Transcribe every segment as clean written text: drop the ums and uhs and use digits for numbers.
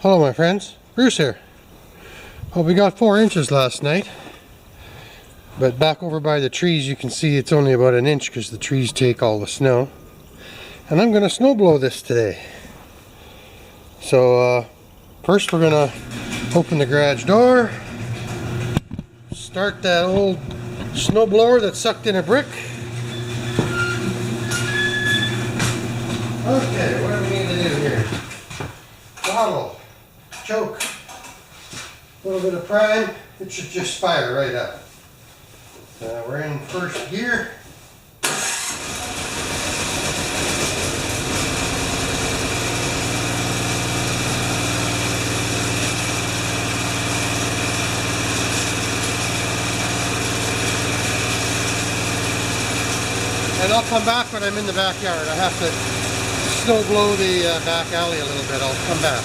Hello my friends, Bruce here. Well, we got 4 inches last night, but back over by the trees you can see it's only about an inch because the trees take all the snow. And I'm going to snow blow this today. So first we're going to open the garage door, start that old snow blower that sucked in a brick. Okay, what do we need to do here? Bottle, choke, a little bit of prime, it should just fire right up. We're in first gear. And I'll come back when I'm in the backyard. I have to snow blow the back alley a little bit. I'll come back.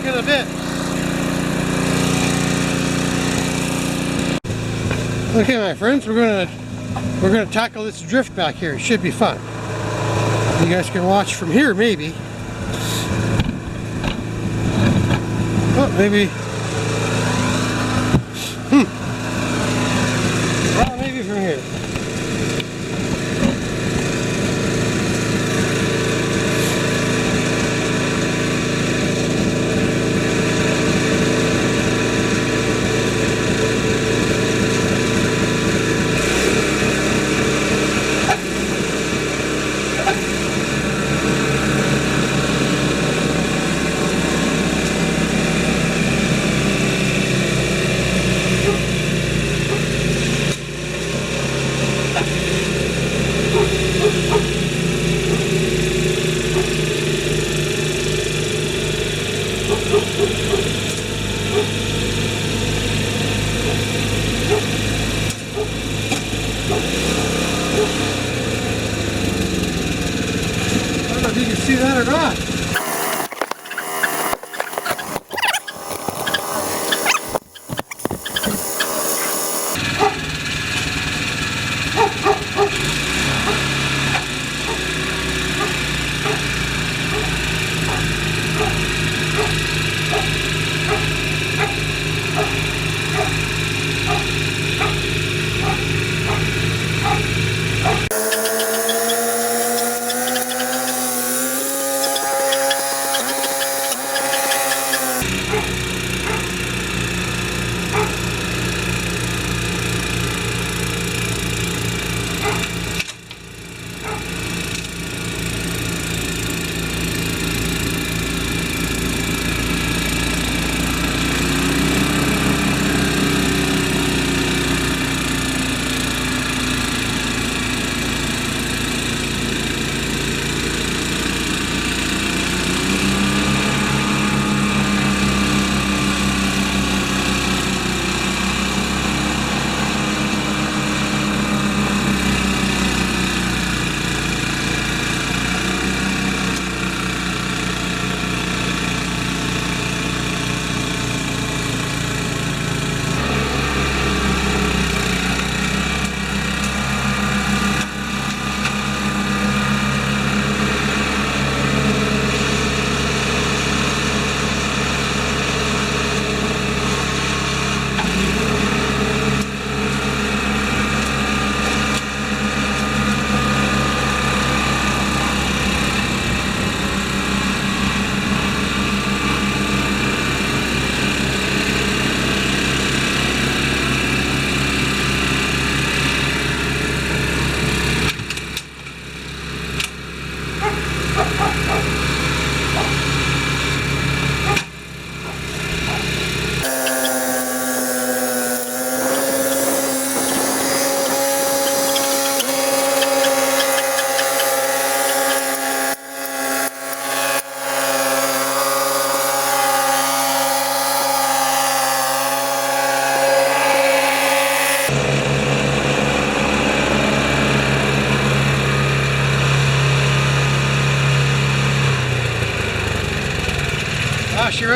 A bit. Okay my friends, we're gonna tackle this drift back here. It should be fun. You guys can watch from here maybe. Oh, maybe. Well, maybe from here. I don't know if you can see that or not.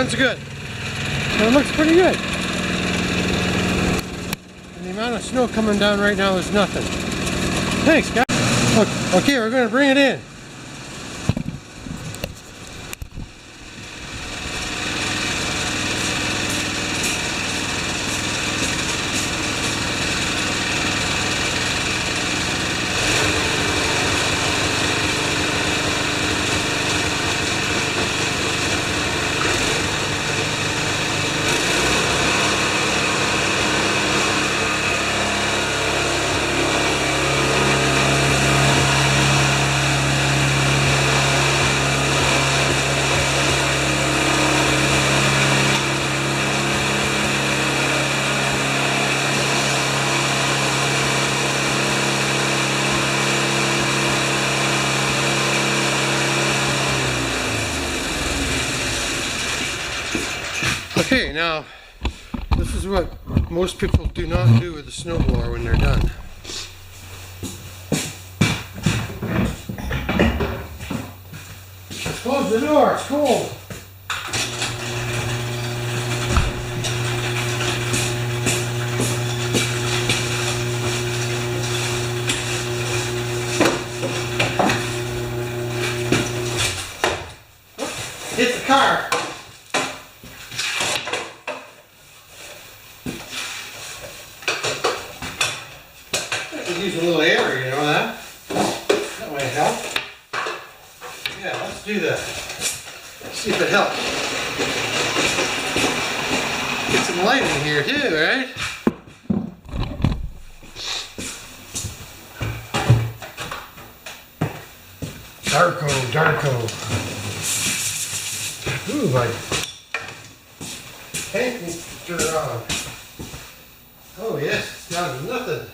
runs good. So it looks pretty good. And the amount of snow coming down right now is nothing. Thanks, guys. Okay, we're going to bring it in. Okay, now this is what most people do not do with the snowblower when they're done. Close the door, it's cold. Hit the car. Use a little air, you know that? That might help. Yeah, let's do that. See if it helps. Get some light in here too, right? Darko. Ooh, my tank needs to turn on. Oh yes, it's down to nothing.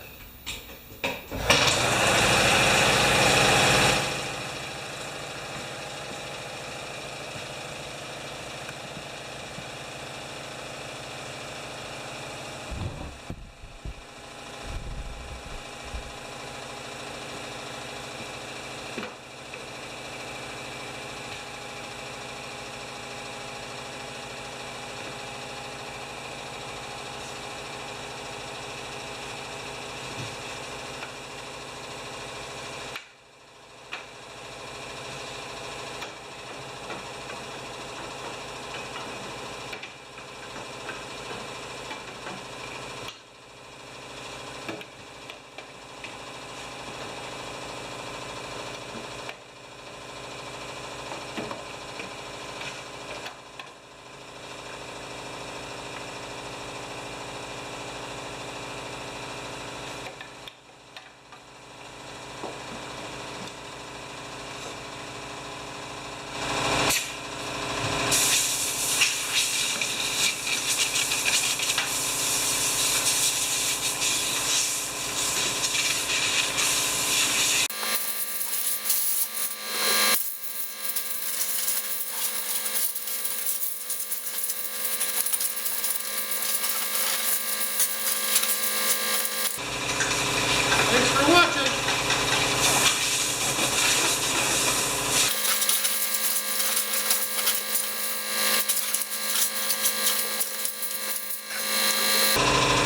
Thanks for watching.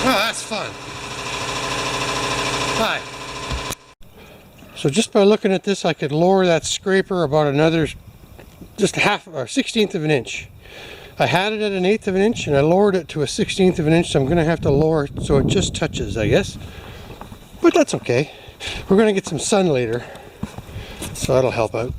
Oh, that's fun. Hi. So just by looking at this, I could lower that scraper about another, just half or 1/16 of an inch. I had it at an 1/8 of an inch and I lowered it to a 1/16 of an inch, so I'm going to have to lower it so it just touches, I guess. But that's okay. We're going to get some sun later, so that'll help out.